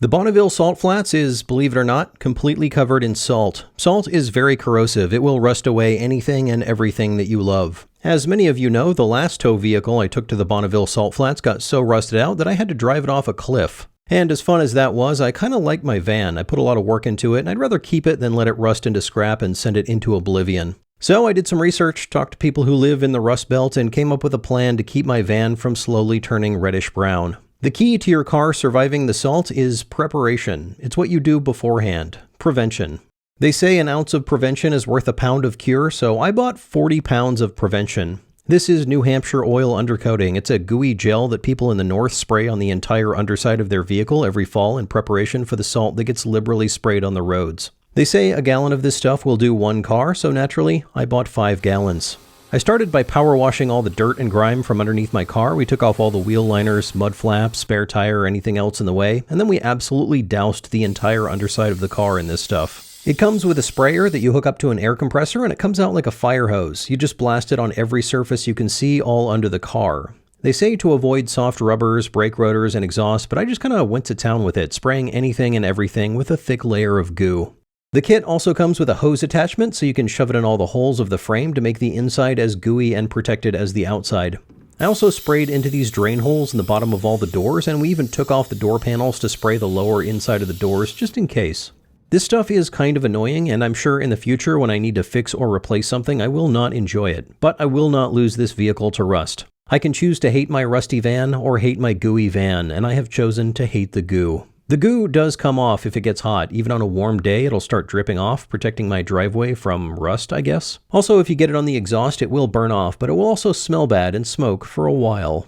The Bonneville salt flats is, believe it or not, completely covered in salt. Salt is very corrosive. It will rust away anything and everything that you love. As many of you know, the last tow vehicle I took to the Bonneville salt flats got so rusted out that I had to drive it off a cliff. And as fun as that was, I kind of like my van. I put a lot of work into it, and I'd rather keep it than let it rust into scrap and send it into oblivion. So I did some research, talked to people who live in the Rust Belt, and came up with a plan to keep my van from slowly turning reddish brown. The key to your car surviving the salt is preparation. It's what you do beforehand. Prevention. They say an ounce of prevention is worth a pound of cure, so I bought 40 pounds of prevention. This is New Hampshire oil undercoating. It's a gooey gel that people in the north spray on the entire underside of their vehicle every fall in preparation for the salt that gets liberally sprayed on the roads. They say a gallon of this stuff will do one car, so naturally, I bought 5 gallons. I started by power washing all the dirt and grime from underneath my car. We took off all the wheel liners, mud flaps, spare tire, anything else in the way, and then we absolutely doused the entire underside of the car in this stuff. It comes with a sprayer that you hook up to an air compressor, and it comes out like a fire hose. You just blast it on every surface you can see all under the car. They say to avoid soft rubbers, brake rotors, and exhaust, but I just kind of went to town with it, spraying anything and everything with a thick layer of goo. The kit also comes with a hose attachment, so you can shove it in all the holes of the frame to make the inside as gooey and protected as the outside. I also sprayed into these drain holes in the bottom of all the doors, and we even took off the door panels to spray the lower inside of the doors, just in case. This stuff is kind of annoying, and I'm sure in the future when I need to fix or replace something, I will not enjoy it. But I will not lose this vehicle to rust. I can choose to hate my rusty van or hate my gooey van, and I have chosen to hate the goo. The goo does come off if it gets hot. Even on a warm day, it'll start dripping off, protecting my driveway from rust, I guess. Also, if you get it on the exhaust, it will burn off, but it will also smell bad and smoke for a while.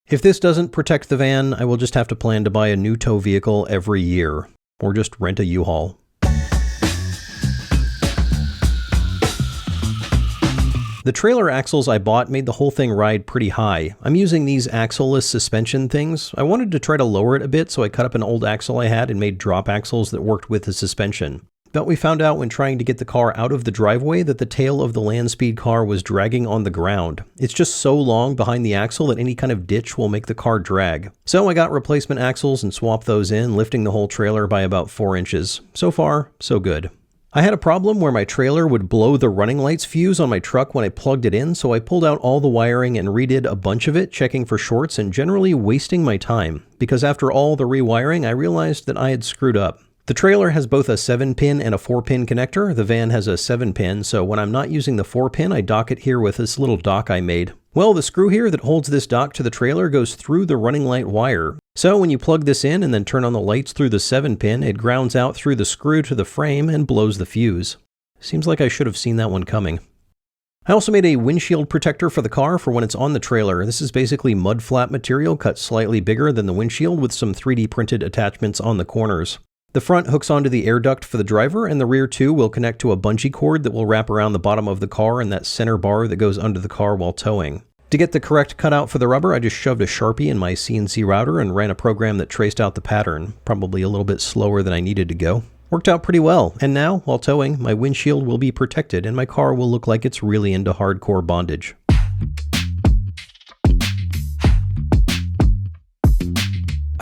If this doesn't protect the van, I will just have to plan to buy a new tow vehicle every year, or just rent a U-Haul. The trailer axles I bought made the whole thing ride pretty high. I'm using these axle-less suspension things. I wanted to try to lower it a bit, so I cut up an old axle I had and made drop axles that worked with the suspension. But we found out when trying to get the car out of the driveway that the tail of the land speed car was dragging on the ground. It's just so long behind the axle that any kind of ditch will make the car drag. So I got replacement axles and swapped those in, lifting the whole trailer by about 4 inches. So far, so good. I had a problem where my trailer would blow the running lights fuse on my truck when I plugged it in, so I pulled out all the wiring and redid a bunch of it, checking for shorts and generally wasting my time, because after all the rewiring, I realized that I had screwed up. The trailer has both a 7-pin and a 4-pin connector. The van has a 7-pin, so when I'm not using the 4-pin, I dock it here with this little dock I made. Well, the screw here that holds this dock to the trailer goes through the running light wire. So when you plug this in and then turn on the lights through the 7-pin, it grounds out through the screw to the frame and blows the fuse. Seems like I should have seen that one coming. I also made a windshield protector for the car for when it's on the trailer. This is basically mud flap material cut slightly bigger than the windshield with some 3D printed attachments on the corners. The front hooks onto the air duct for the driver, and the rear too will connect to a bungee cord that will wrap around the bottom of the car and that center bar that goes under the car while towing. To get the correct cutout for the rubber, I just shoved a Sharpie in my CNC router and ran a program that traced out the pattern, probably a little bit slower than I needed to go. Worked out pretty well, and now, while towing, my windshield will be protected and my car will look like it's really into hardcore bondage.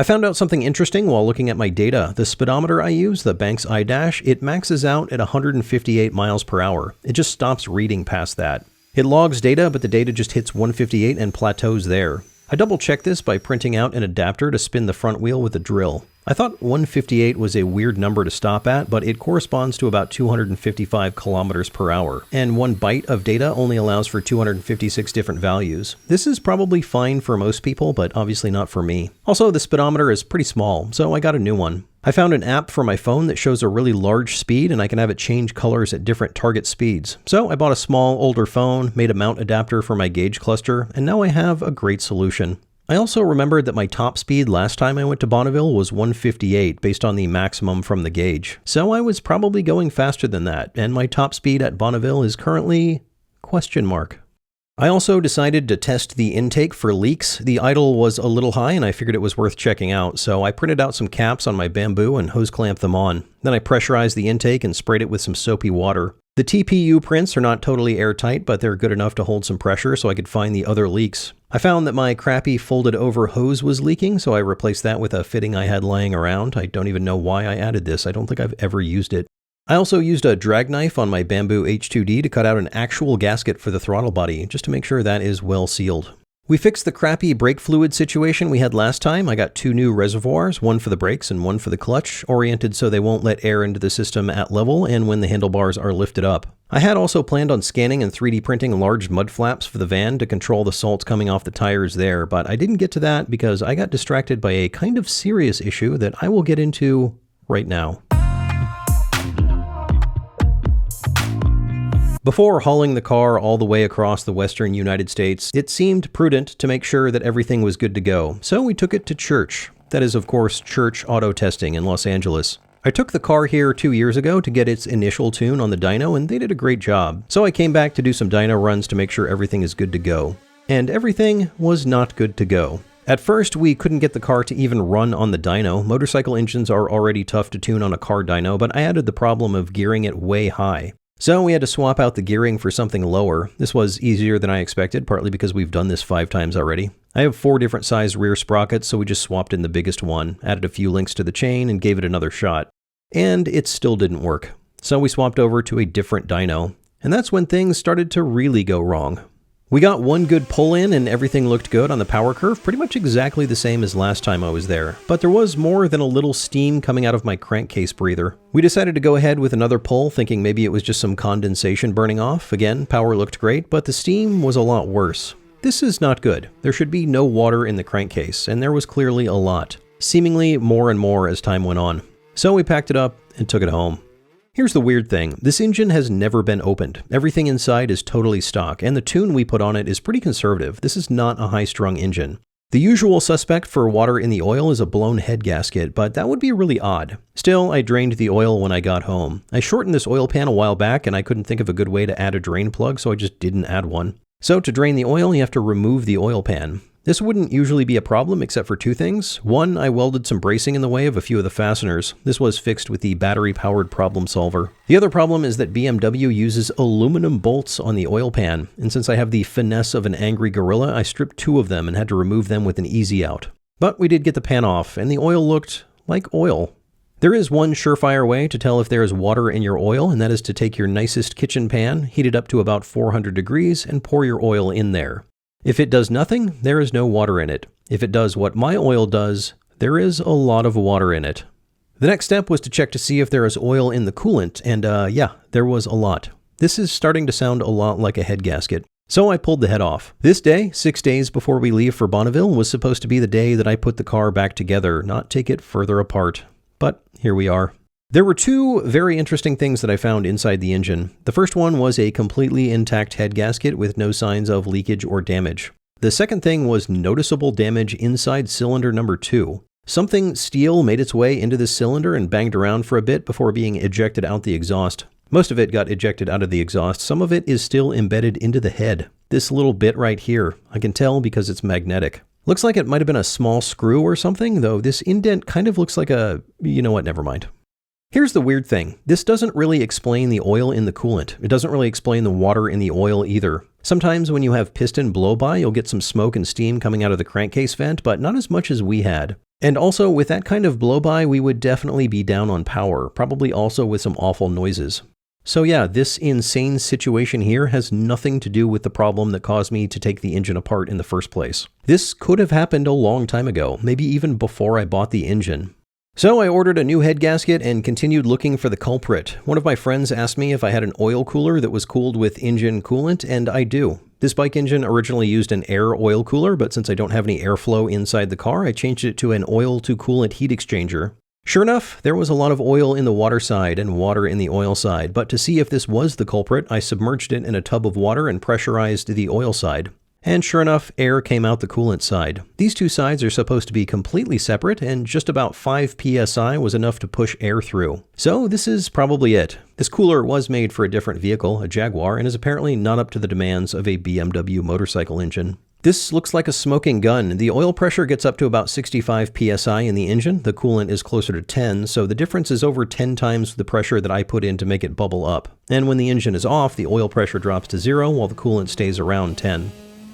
I found out something interesting while looking at my data. The speedometer I use, the Banks iDash, it maxes out at 158 miles per hour. It just stops reading past that. It logs data, but the data just hits 158 and plateaus there. I double-checked this by printing out an adapter to spin the front wheel with a drill. I thought 158 was a weird number to stop at, but it corresponds to about 255 kilometers per hour, and 1 byte of data only allows for 256 different values. This is probably fine for most people, but obviously not for me. Also, the speedometer is pretty small, so I got a new one. I found an app for my phone that shows a really large speed, and I can have it change colors at different target speeds. So I bought a small, older phone, made a mount adapter for my gauge cluster, and now I have a great solution. I also remembered that my top speed last time I went to Bonneville was 158 based on the maximum from the gauge. So I was probably going faster than that, and my top speed at Bonneville is currently ? I also decided to test the intake for leaks. The idle was a little high and I figured it was worth checking out, so I printed out some caps on my bamboo and hose clamped them on. Then I pressurized the intake and sprayed it with some soapy water. The TPU prints are not totally airtight, but they're good enough to hold some pressure so I could find the other leaks. I found that my crappy folded over hose was leaking, so I replaced that with a fitting I had laying around. I don't even know why I added this. I don't think I've ever used it. I also used a drag knife on my bamboo H2D to cut out an actual gasket for the throttle body, just to make sure that is well sealed. We fixed the crappy brake fluid situation we had last time. I got 2 new reservoirs, one for the brakes and one for the clutch, oriented so they won't let air into the system at level and when the handlebars are lifted up. I had also planned on scanning and 3D printing large mud flaps for the van to control the salts coming off the tires there, but I didn't get to that because I got distracted by a kind of serious issue that I will get into right now. Before hauling the car all the way across the western United States, it seemed prudent to make sure that everything was good to go, so we took it to Church. That is, of course, Church Auto Testing in Los Angeles. I took the car here 2 years ago to get its initial tune on the dyno, and they did a great job. So I came back to do some dyno runs to make sure everything is good to go. And everything was not good to go. At first, we couldn't get the car to even run on the dyno. Motorcycle engines are already tough to tune on a car dyno, but I added the problem of gearing it way high. So we had to swap out the gearing for something lower. This was easier than I expected, partly because we've done this 5 times already. I have 4 different size rear sprockets, so we just swapped in the biggest one, added a few links to the chain, and gave it another shot. And it still didn't work. So we swapped over to a different dyno. And that's when things started to really go wrong. We got one good pull in and everything looked good on the power curve, pretty much exactly the same as last time I was there. But there was more than a little steam coming out of my crankcase breather. We decided to go ahead with another pull, thinking maybe it was just some condensation burning off. Again, power looked great, but the steam was a lot worse. This is not good. There should be no water in the crankcase, and there was clearly a lot. Seemingly more and more as time went on. So we packed it up and took it home. Here's the weird thing. This engine has never been opened. Everything inside is totally stock, and the tune we put on it is pretty conservative. This is not a high-strung engine. The usual suspect for water in the oil is a blown head gasket, but that would be really odd. Still, I drained the oil when I got home. I shortened this oil pan a while back, and I couldn't think of a good way to add a drain plug, so I just didn't add one. So to drain the oil, you have to remove the oil pan. This wouldn't usually be a problem except for 2 things. One, I welded some bracing in the way of a few of the fasteners. This was fixed with the battery-powered problem solver. The other problem is that BMW uses aluminum bolts on the oil pan, and since I have the finesse of an angry gorilla, I stripped 2 of them and had to remove them with an easy out. But we did get the pan off, and the oil looked like oil. There is one surefire way to tell if there is water in your oil, and that is to take your nicest kitchen pan, heat it up to about 400 degrees, and pour your oil in there. If it does nothing, there is no water in it. If it does what my oil does, there is a lot of water in it. The next step was to check to see if there is oil in the coolant, and yeah, there was a lot. This is starting to sound a lot like a head gasket. So I pulled the head off. This day, 6 days before we leave for Bonneville, was supposed to be the day that I put the car back together, not take it further apart. But here we are. There were 2 very interesting things that I found inside the engine. The first one was a completely intact head gasket with no signs of leakage or damage. The second thing was noticeable damage inside cylinder number 2. Something steel made its way into this cylinder and banged around for a bit before being ejected out the exhaust. Most of it got ejected out of the exhaust. Some of it is still embedded into the head. This little bit right here, I can tell because it's magnetic. Looks like it might have been a small screw or something, though this indent kind of looks like a... you know what, never mind. Here's the weird thing. This doesn't really explain the oil in the coolant. It doesn't really explain the water in the oil either. Sometimes when you have piston blow-by, you'll get some smoke and steam coming out of the crankcase vent, but not as much as we had. And also, with that kind of blow-by, we would definitely be down on power, probably also with some awful noises. So yeah, this insane situation here has nothing to do with the problem that caused me to take the engine apart in the first place. This could have happened a long time ago, maybe even before I bought the engine. So I ordered a new head gasket and continued looking for the culprit. One of my friends asked me if I had an oil cooler that was cooled with engine coolant, and I do. This bike engine originally used an air oil cooler, but since I don't have any airflow inside the car, I changed it to an oil to coolant heat exchanger. Sure enough, there was a lot of oil in the water side and water in the oil side, but to see if this was the culprit, I submerged it in a tub of water and pressurized the oil side. And sure enough, air came out the coolant side. These 2 sides are supposed to be completely separate, and just about 5 psi was enough to push air through. So this is probably it. This cooler was made for a different vehicle, a Jaguar, and is apparently not up to the demands of a BMW motorcycle engine. This looks like a smoking gun. The oil pressure gets up to about 65 psi in the engine. The coolant is closer to 10, so the difference is over 10 times the pressure that I put in to make it bubble up. And when the engine is off, the oil pressure drops to 0 while the coolant stays around 10.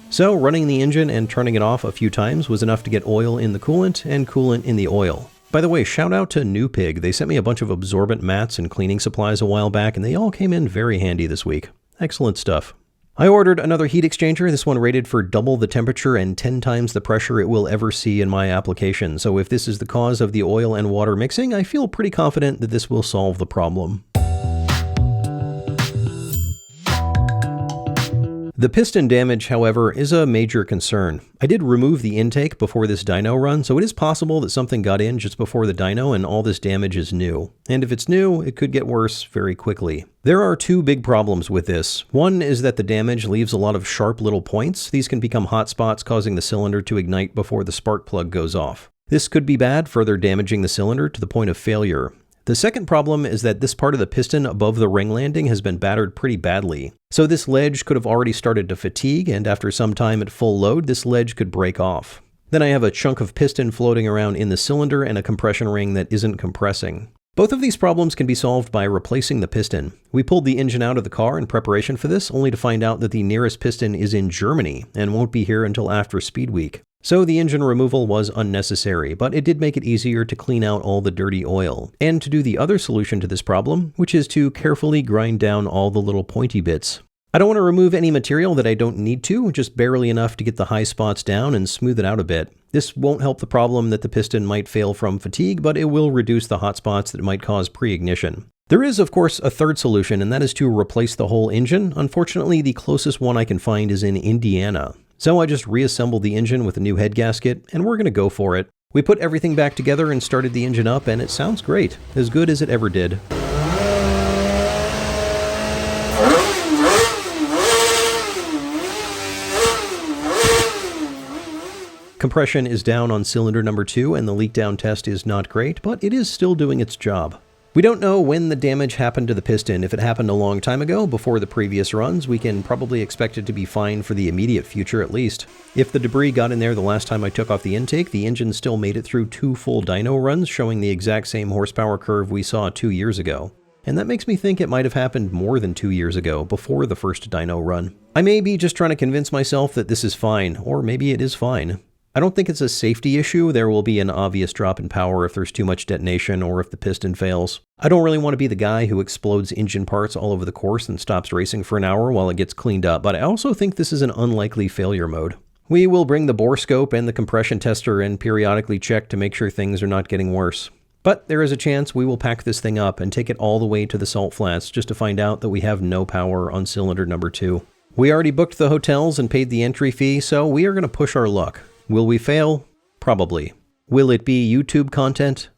So running the engine and turning it off a few times was enough to get oil in the coolant and coolant in the oil. By the way, shout out to New Pig. They sent me a bunch of absorbent mats and cleaning supplies a while back, and they all came in very handy this week. Excellent stuff. I ordered another heat exchanger, this one rated for double the temperature and 10 times the pressure it will ever see in my application. So if this is the cause of the oil and water mixing, I feel pretty confident that this will solve the problem. The piston damage, however, is a major concern. I did remove the intake before this dyno run, so it is possible that something got in just before the dyno and all this damage is new. And if it's new, it could get worse very quickly. There are two big problems with this. One is that the damage leaves a lot of sharp little points. These can become hot spots, causing the cylinder to ignite before the spark plug goes off. This could be bad, further damaging the cylinder to the point of failure. The second problem is that this part of the piston above the ring landing has been battered pretty badly. So this ledge could have already started to fatigue, and after some time at full load, this ledge could break off. Then I have a chunk of piston floating around in the cylinder and a compression ring that isn't compressing. Both of these problems can be solved by replacing the piston. We pulled the engine out of the car in preparation for this, only to find out that the nearest piston is in Germany and won't be here until after Speed Week. So the engine removal was unnecessary, but it did make it easier to clean out all the dirty oil, and to do the other solution to this problem, which is to carefully grind down all the little pointy bits. I don't want to remove any material that I don't need to, just barely enough to get the high spots down and smooth it out a bit. This won't help the problem that the piston might fail from fatigue, but it will reduce the hot spots that might cause pre-ignition. There is, of course, a third solution, and that is to replace the whole engine. Unfortunately, the closest one I can find is in Indiana. So I just reassembled the engine with a new head gasket, and we're going to go for it. We put everything back together and started the engine up, and it sounds great. As good as it ever did. Compression is down on cylinder number 2, and the leak down test is not great, but it is still doing its job. We don't know when the damage happened to the piston. If it happened a long time ago, before the previous runs, we can probably expect it to be fine for the immediate future at least. If the debris got in there the last time I took off the intake, the engine still made it through 2 full dyno runs, showing the exact same horsepower curve we saw 2 years ago. And that makes me think it might have happened more than 2 years ago, before the first dyno run. I may be just trying to convince myself that this is fine, or maybe it is fine. I don't think it's a safety issue. There will be an obvious drop in power if there's too much detonation or if the piston fails. I don't really want to be the guy who explodes engine parts all over the course and stops racing for an hour while it gets cleaned up, but I also think this is an unlikely failure mode. We will bring the bore scope and the compression tester and periodically check to make sure things are not getting worse. But there is a chance we will pack this thing up and take it all the way to the salt flats just to find out that we have no power on cylinder number 2. We already booked the hotels and paid the entry fee, so we are going to push our luck. Will we fail? Probably. Will it be YouTube content?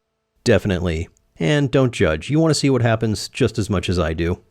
Definitely. And don't judge. You want to see what happens just as much as I do.